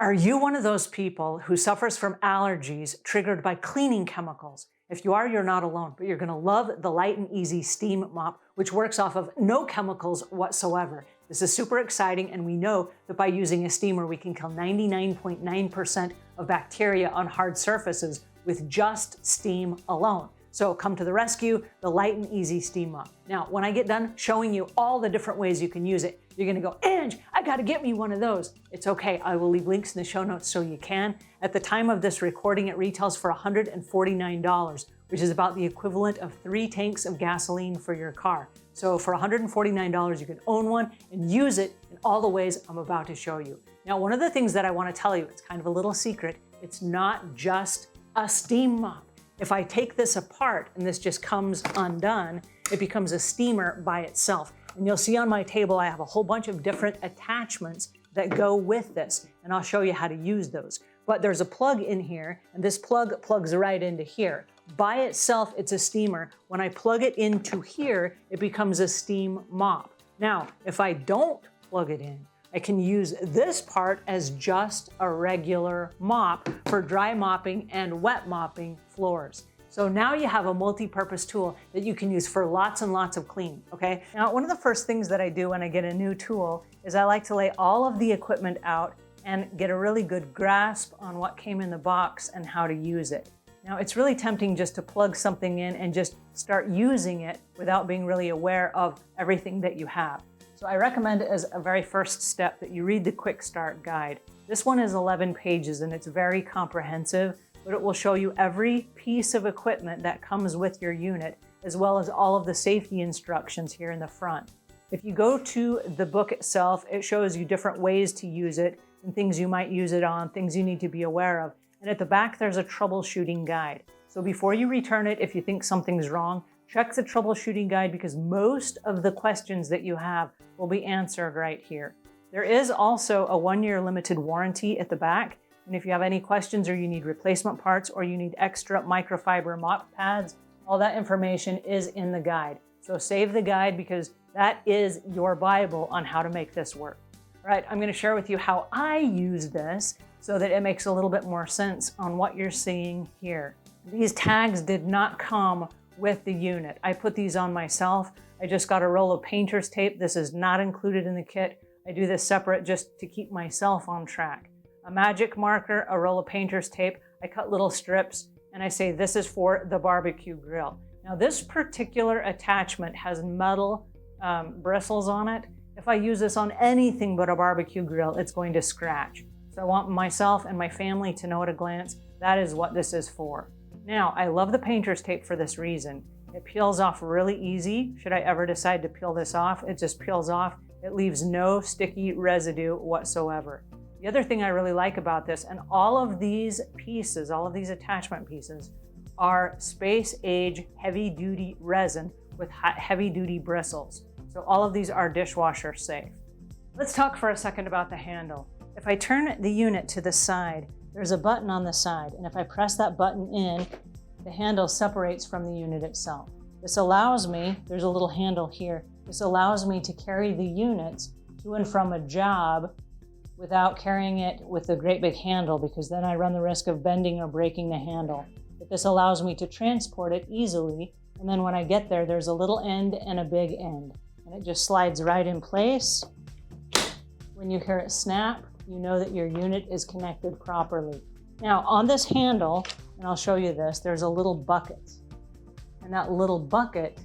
Are you one of those people who suffers from allergies triggered by cleaning chemicals? If you are, you're not alone, but you're going to love the Light and Easy Steam Mop, which works off of no chemicals whatsoever. This is super exciting, and we know that by using a steamer, we can kill 99.9% of bacteria on hard surfaces with just steam alone. So come to the rescue, the Light and Easy Steam Mop. Now, when I get done showing you all the different ways you can use it, you're gonna go, Ange, I gotta get me one of those. It's okay, I will leave links in the show notes so you can. At the time of this recording, it retails for $149, which is about the equivalent of 3 tanks of gasoline for your car. So for $149, you can own one and use it in all the ways I'm about to show you. Now, one of the things that I wanna tell you, it's kind of a little secret, it's not just a steam mop. If I take this apart and this just comes undone, it becomes a steamer by itself. And you'll see on my table, I have a whole bunch of different attachments that go with this, and I'll show you how to use those. But there's a plug in here, and this plug plugs right into here. By itself, it's a steamer. When I plug it into here, it becomes a steam mop. Now, if I don't plug it in, I can use this part as just a regular mop for dry mopping and wet mopping floors. So now you have a multi-purpose tool that you can use for lots and lots of cleaning, okay? Now, one of the first things that I do when I get a new tool is I like to lay all of the equipment out and get a really good grasp on what came in the box and how to use it. Now, it's really tempting just to plug something in and just start using it without being really aware of everything that you have. So I recommend as a very first step that you read the Quick Start Guide. This one is 11 pages and it's very comprehensive, but it will show you every piece of equipment that comes with your unit, as well as all of the safety instructions here in the front. If you go to the book itself, it shows you different ways to use it and things you might use it on, things you need to be aware of. And at the back, there's a troubleshooting guide. So before you return it, if you think something's wrong, check the troubleshooting guide because most of the questions that you have will be answered right here. There is also a 1-year limited warranty at the back. And if you have any questions or you need replacement parts or you need extra microfiber mop pads, all that information is in the guide. So save the guide because that is your Bible on how to make this work. All right, I'm going to share with you how I use this so that it makes a little bit more sense on what you're seeing here. These tags did not come with the unit. I put these on myself. I just got a roll of painter's tape. This is not included in the kit. I do this separate just to keep myself on track. A magic marker, a roll of painter's tape. I cut little strips and I say this is for the barbecue grill. Now this particular attachment has metal bristles on it. If I use this on anything but a barbecue grill, it's going to scratch. So I want myself and my family to know at a glance that is what this is for. Now, I love the painter's tape for this reason. It peels off really easy. Should I ever decide to peel this off, it just peels off. It leaves no sticky residue whatsoever. The other thing I really like about this, and all of these pieces, all of these attachment pieces, are space age heavy duty resin with heavy duty bristles. So all of these are dishwasher safe. Let's talk for a second about the handle. If I turn the unit to the side, there's a button on the side, and if I press that button in, the handle separates from the unit itself. This allows me, there's a little handle here, this allows me to carry the units to and from a job without carrying it with a great big handle, because then I run the risk of bending or breaking the handle. But this allows me to transport it easily, and then when I get there, there's a little end and a big end, and it just slides right in place. When you hear it snap, you know that your unit is connected properly. Now on this handle, and I'll show you this, there's a little bucket. And that little bucket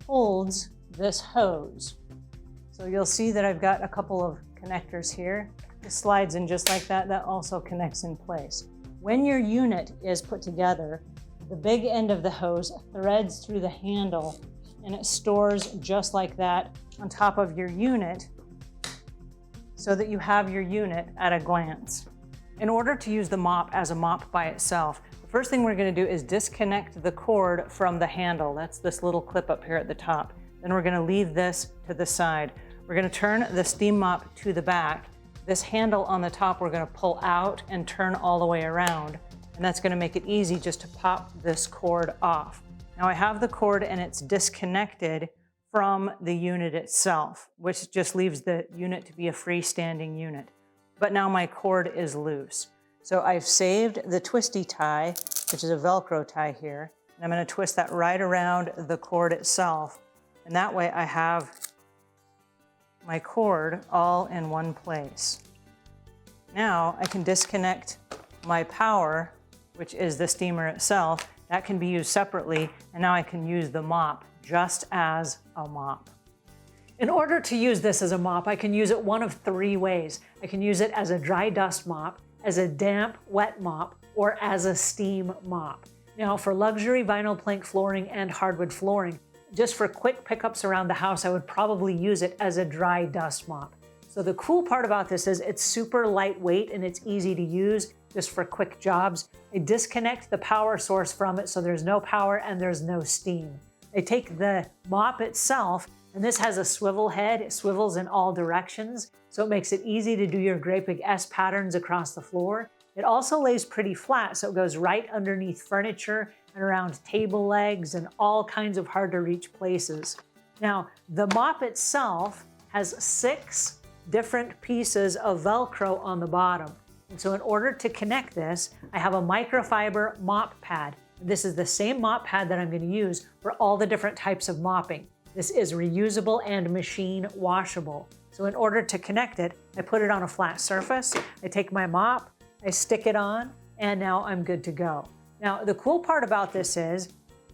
holds this hose. So you'll see that I've got a couple of connectors here. This slides in just like that. That also connects in place. When your unit is put together, the big end of the hose threads through the handle and it stores just like that on top of your unit, so that you have your unit at a glance. In order to use the mop as a mop by itself, the first thing we're going to do is disconnect the cord from the handle. That's this little clip up here at the top. Then we're going to leave this to the side. We're going to turn the steam mop to the back. This handle on the top we're going to pull out and turn all the way around. And that's going to make it easy just to pop this cord off. Now I have the cord and it's disconnected from the unit itself, which just leaves the unit to be a freestanding unit. but now my cord is loose. So I've saved the twisty tie, which is a Velcro tie here, and I'm going to twist that right around the cord itself. And that way I have my cord all in one place. Now I can disconnect my power, which is the steamer itself. That can be used separately, and now I can use the mop just as a mop. In order to use this as a mop, I can use it one of three ways. I can use it as a dry dust mop, as a damp, wet mop, or as a steam mop. Now, for luxury vinyl plank flooring and hardwood flooring, just for quick pickups around the house, I would probably use it as a dry dust mop. So the cool part about this is it's super lightweight and it's easy to use just for quick jobs. I disconnect the power source from it so there's no power and there's no steam. I take the mop itself, and this has a swivel head. It swivels in all directions, so it makes it easy to do your great big S patterns across the floor. It also lays pretty flat, so it goes right underneath furniture and around table legs and all kinds of hard to reach places. Now, the mop itself has 6 different pieces of Velcro on the bottom. And so in order to connect this, I have a microfiber mop pad. This is the same mop pad that I'm going to use for all the different types of mopping. This is reusable and machine washable. So in order to connect it, I put it on a flat surface, I take my mop, I stick it on, and now I'm good to go. Now, the cool part about this is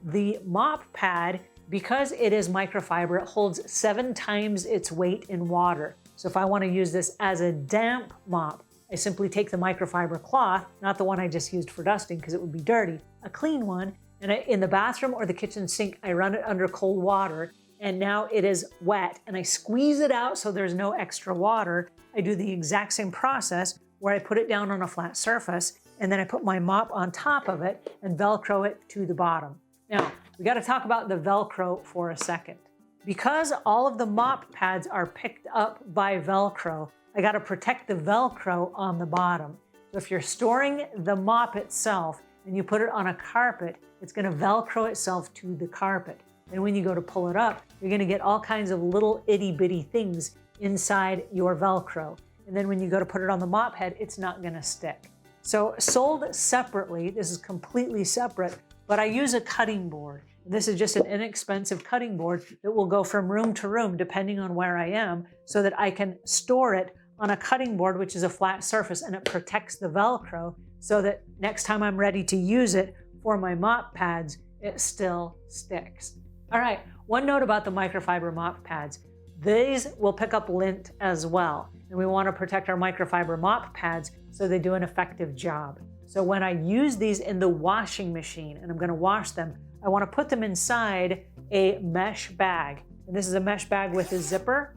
the mop pad, because it is microfiber, it holds 7 times its weight in water. So if I want to use this as a damp mop, I simply take the microfiber cloth, not the one I just used for dusting because it would be dirty, a clean one, and in the bathroom or the kitchen sink, I run it under cold water, and now it is wet, and I squeeze it out so there's no extra water. I do the exact same process where I put it down on a flat surface, and then I put my mop on top of it and Velcro it to the bottom. Now, we got to talk about the Velcro for a second. Because all of the mop pads are picked up by Velcro, I got to protect the Velcro on the bottom. So if you're storing the mop itself and you put it on a carpet, it's going to Velcro itself to the carpet. And when you go to pull it up, you're going to get all kinds of little itty bitty things inside your Velcro. And then when you go to put it on the mop head, it's not going to stick. So sold separately, this is completely separate, but I use a cutting board. This is just an inexpensive cutting board that will go from room to room depending on where I am, so that I can store it on a cutting board, which is a flat surface, and it protects the Velcro so that next time I'm ready to use it for my mop pads, it still sticks. All right, one note about the microfiber mop pads. These will pick up lint as well, and we want to protect our microfiber mop pads so they do an effective job. So when I use these in the washing machine and I'm going to wash them, I want to put them inside a mesh bag. And this is a mesh bag with a zipper.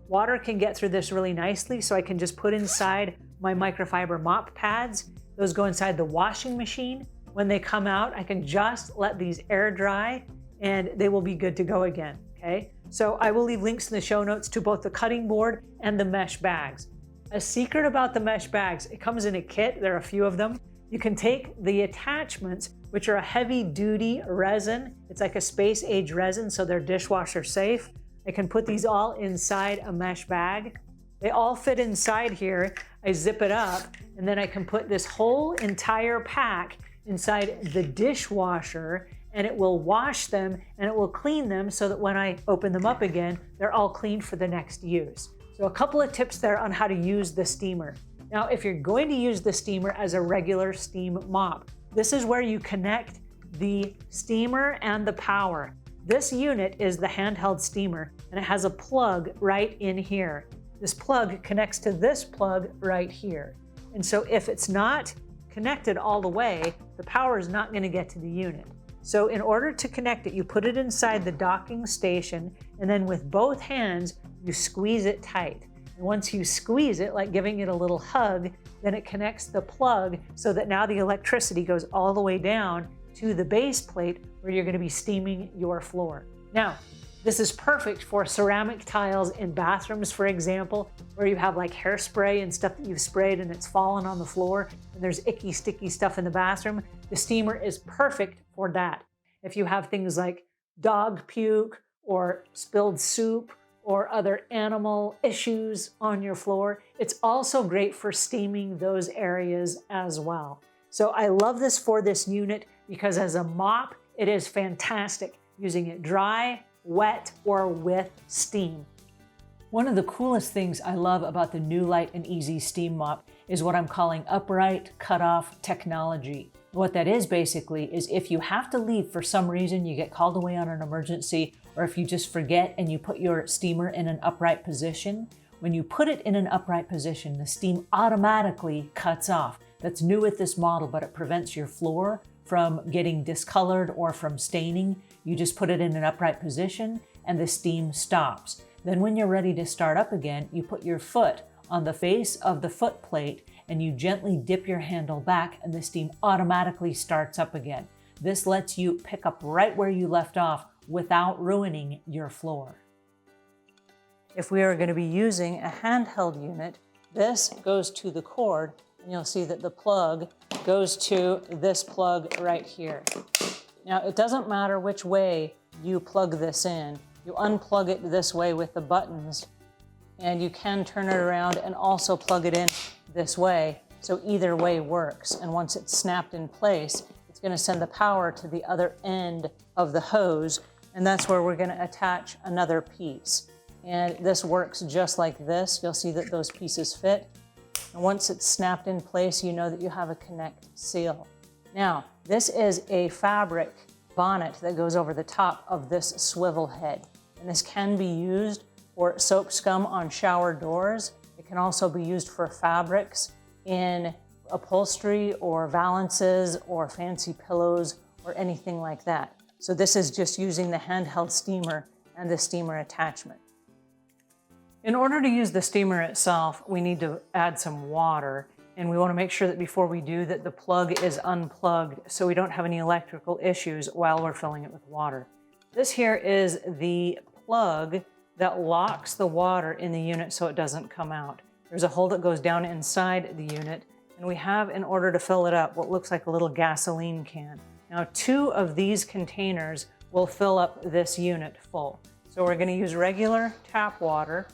Water can get through this really nicely, so I can just put inside my microfiber mop pads. Those go inside the washing machine. When they come out, I can just let these air dry and they will be good to go again, okay? So I will leave links in the show notes to both the cutting board and the mesh bags. A secret about the mesh bags, it comes in a kit, there are a few of them. You can take the attachments, which are a heavy duty resin. It's like a space age resin, so they're dishwasher safe. I can put these all inside a mesh bag. They all fit inside here. I zip it up, and then I can put this whole entire pack inside the dishwasher, and it will wash them and it will clean them so that when I open them up again, they're all clean for the next use. So a couple of tips there on how to use the steamer. Now, if you're going to use the steamer as a regular steam mop, this is where you connect the steamer and the power. This unit is the handheld steamer, and it has a plug right in here. This plug connects to this plug right here. And so if it's not connected all the way, the power is not going to get to the unit. So in order to connect it, you put it inside the docking station, and then with both hands, you squeeze it tight. And once you squeeze it, like giving it a little hug, then it connects the plug so that now the electricity goes all the way down to the base plate where you're going to be steaming your floor. Now, this is perfect for ceramic tiles in bathrooms, for example, where you have like hairspray and stuff that you've sprayed and it's fallen on the floor and there's icky, sticky stuff in the bathroom. The steamer is perfect for that. If you have things like dog puke or spilled soup or other animal issues on your floor. It's also great for steaming those areas as well. So I love this for this unit because as a mop, it is fantastic using it dry, wet, or with steam. One of the coolest things I love about the new Light and Easy Steam Mop is what I'm calling upright cutoff technology. What that is basically is if you have to leave for some reason, you get called away on an emergency, or if you just forget and you put your steamer in an upright position, when you put it in an upright position, the steam automatically cuts off. That's new with this model, but it prevents your floor from getting discolored or from staining. You just put it in an upright position and the steam stops. Then when you're ready to start up again, you put your foot on the face of the foot plate and you gently dip your handle back and the steam automatically starts up again. This lets you pick up right where you left off without ruining your floor. If we are going to be using a handheld unit, this goes to the cord and you'll see that the plug goes to this plug right here. Now it doesn't matter which way you plug this in. You unplug it this way with the buttons and you can turn it around and also plug it in this way. So either way works. And once it's snapped in place, it's going to send the power to the other end of the hose. And that's where we're going to attach another piece. And this works just like this. You'll see that those pieces fit. And once it's snapped in place, you know that you have a connect seal. Now, this is a fabric bonnet that goes over the top of this swivel head. And this can be used for soap scum on shower doors. It can also be used for fabrics in upholstery or valances or fancy pillows or anything like that. So this is just using the handheld steamer and the steamer attachment. In order to use the steamer itself, we need to add some water, and we want to make sure that before we do that the plug is unplugged so we don't have any electrical issues while we're filling it with water. This here is the plug that locks the water in the unit so it doesn't come out. There's a hole that goes down inside the unit, and we have, in order to fill it up, what looks like a little gasoline can. Now, 2 of these containers will fill up this unit full. So we're going to use regular tap water.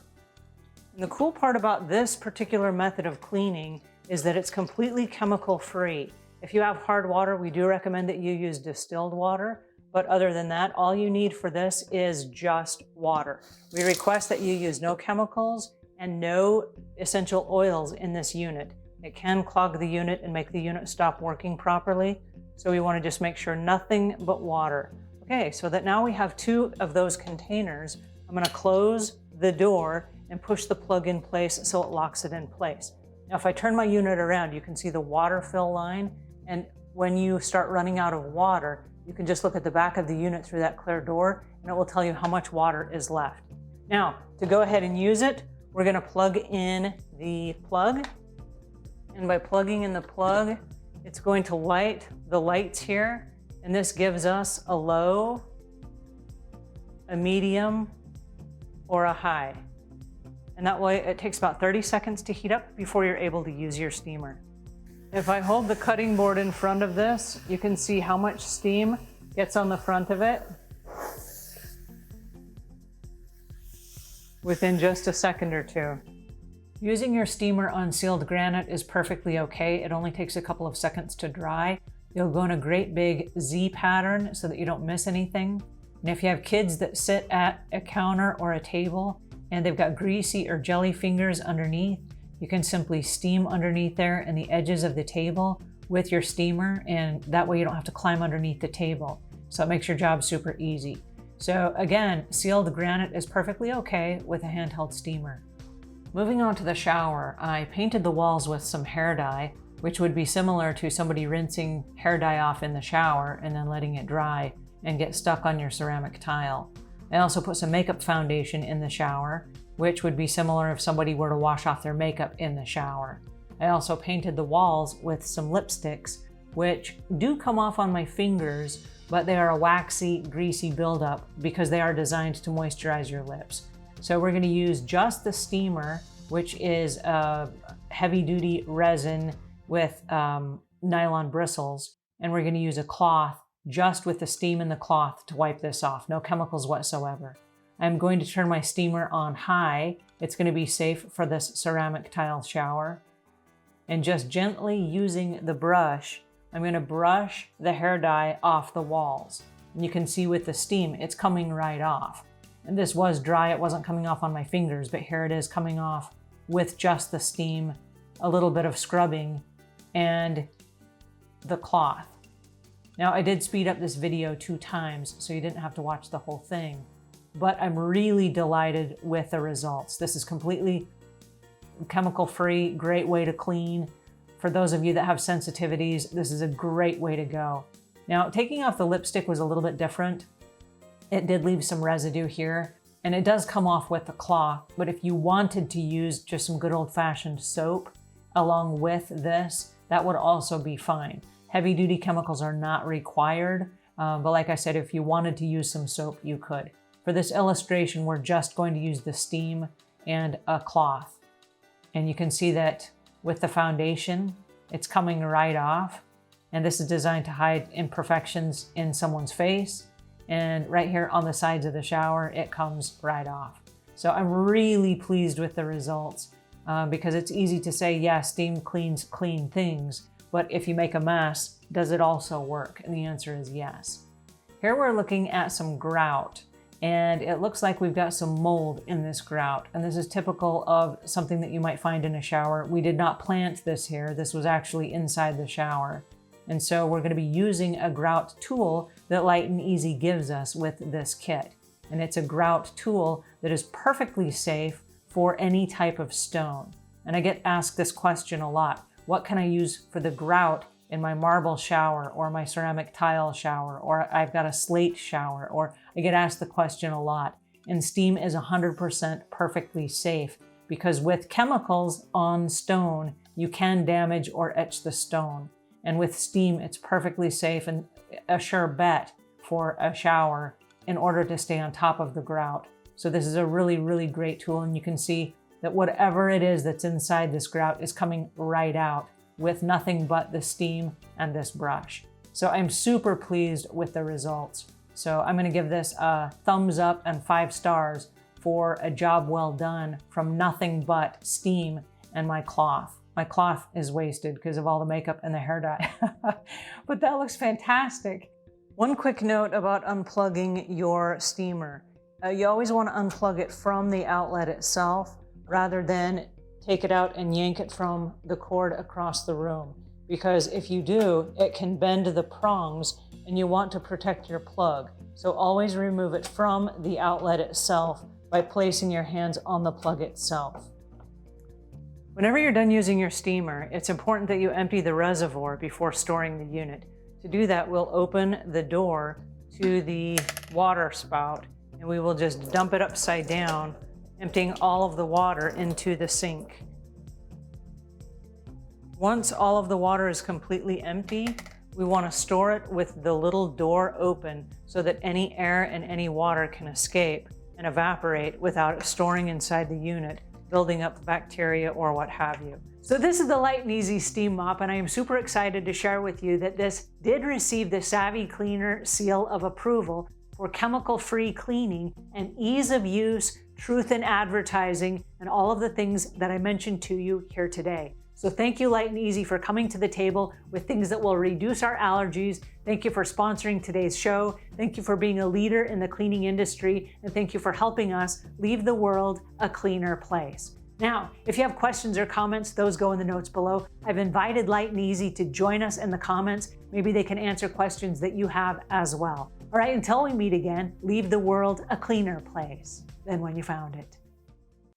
And the cool part about this particular method of cleaning is that it's completely chemical free. If you have hard water, we do recommend that you use distilled water. But other than that, all you need for this is just water. We request that you use no chemicals and no essential oils in this unit. It can clog the unit and make the unit stop working properly. So we want to just make sure nothing but water. Okay, so that now we have 2 of those containers. I'm going to close the door and push the plug in place so it locks it in place. Now, if I turn my unit around, you can see the water fill line. And when you start running out of water, you can just look at the back of the unit through that clear door and it will tell you how much water is left. Now, to go ahead and use it, we're going to plug in the plug. And by plugging in the plug, it's going to light the lights here. And this gives us a low, a medium, or a high. And that way it takes about 30 seconds to heat up before you're able to use your steamer. If I hold the cutting board in front of this, you can see how much steam gets on the front of it within just a second or 2. Using your steamer on sealed granite is perfectly okay. It only takes a couple of seconds to dry. You'll go in a great big Z pattern so that you don't miss anything. And if you have kids that sit at a counter or a table and they've got greasy or jelly fingers underneath, you can simply steam underneath there and the edges of the table with your steamer, and that way you don't have to climb underneath the table. So it makes your job super easy. So again, sealed granite is perfectly okay with a handheld steamer. Moving on to the shower, I painted the walls with some hair dye, which would be similar to somebody rinsing hair dye off in the shower and then letting it dry and get stuck on your ceramic tile. I also put some makeup foundation in the shower, which would be similar if somebody were to wash off their makeup in the shower. I also painted the walls with some lipsticks, which do come off on my fingers, but they are a waxy, greasy buildup because they are designed to moisturize your lips. So we're going to use just the steamer, which is a heavy-duty resin with nylon bristles, and we're going to use a cloth just with the steam in the cloth to wipe this off. No chemicals whatsoever. I'm going to turn my steamer on high. It's going to be safe for this ceramic tile shower. And just gently using the brush, I'm going to brush the hair dye off the walls. And you can see with the steam, it's coming right off. And this was dry, it wasn't coming off on my fingers, but here it is coming off with just the steam, a little bit of scrubbing, and the cloth. Now, I did speed up this video 2 times, so you didn't have to watch the whole thing, but I'm really delighted with the results. This is completely chemical-free, great way to clean. For those of you that have sensitivities, this is a great way to go. Now, taking off the lipstick was a little bit different. It did leave some residue here, and it does come off with the cloth, but if you wanted to use just some good old-fashioned soap along with this, that would also be fine. Heavy-duty chemicals are not required, but like I said, if you wanted to use some soap, you could. For this illustration, we're just going to use the steam and a cloth. And you can see that with the foundation, it's coming right off. And this is designed to hide imperfections in someone's face. And right here on the sides of the shower, it comes right off. So I'm really pleased with the results because it's easy to say, yeah, steam cleans clean things, but if you make a mess, does it also work? And the answer is yes. Here we're looking at some grout, and it looks like we've got some mold in this grout. And this is typical of something that you might find in a shower. We did not plant this here. This was actually inside the shower. And so we're going to be using a grout tool that Light and Easy gives us with this kit. And it's a grout tool that is perfectly safe for any type of stone. And I get asked this question a lot. What can I use for the grout in my marble shower or my ceramic tile shower, or I've got a slate shower, or I get asked the question a lot. And steam is 100% perfectly safe because with chemicals on stone, you can damage or etch the stone. And with steam, it's perfectly safe and a sure bet for a shower in order to stay on top of the grout. So this is a really, really great tool. And you can see that whatever it is that's inside this grout is coming right out with nothing but the steam and this brush. So I'm super pleased with the results. So I'm going to give this a thumbs up and 5 stars for a job well done from nothing but steam and my cloth. My cloth is wasted because of all the makeup and the hair dye, but that looks fantastic. One quick note about unplugging your steamer. You always want to unplug it from the outlet itself rather than take it out and yank it from the cord across the room. Because if you do, it can bend the prongs and you want to protect your plug. So always remove it from the outlet itself by placing your hands on the plug itself. Whenever you're done using your steamer, it's important that you empty the reservoir before storing the unit. To do that, we'll open the door to the water spout and we will just dump it upside down, emptying all of the water into the sink. Once all of the water is completely empty, we want to store it with the little door open so that any air and any water can escape and evaporate without it storing inside the unit, building up bacteria or what have you. So this is the Light and Easy Steam Mop, and I am super excited to share with you that this did receive the Savvy Cleaner seal of approval for chemical-free cleaning and ease of use, truth in advertising, and all of the things that I mentioned to you here today. So thank you, Light and Easy, for coming to the table with things that will reduce our allergies. Thank you for sponsoring today's show. Thank you for being a leader in the cleaning industry. And thank you for helping us leave the world a cleaner place. Now, if you have questions or comments, those go in the notes below. I've invited Light and Easy to join us in the comments. Maybe they can answer questions that you have as well. All right, until we meet again, leave the world a cleaner place than when you found it.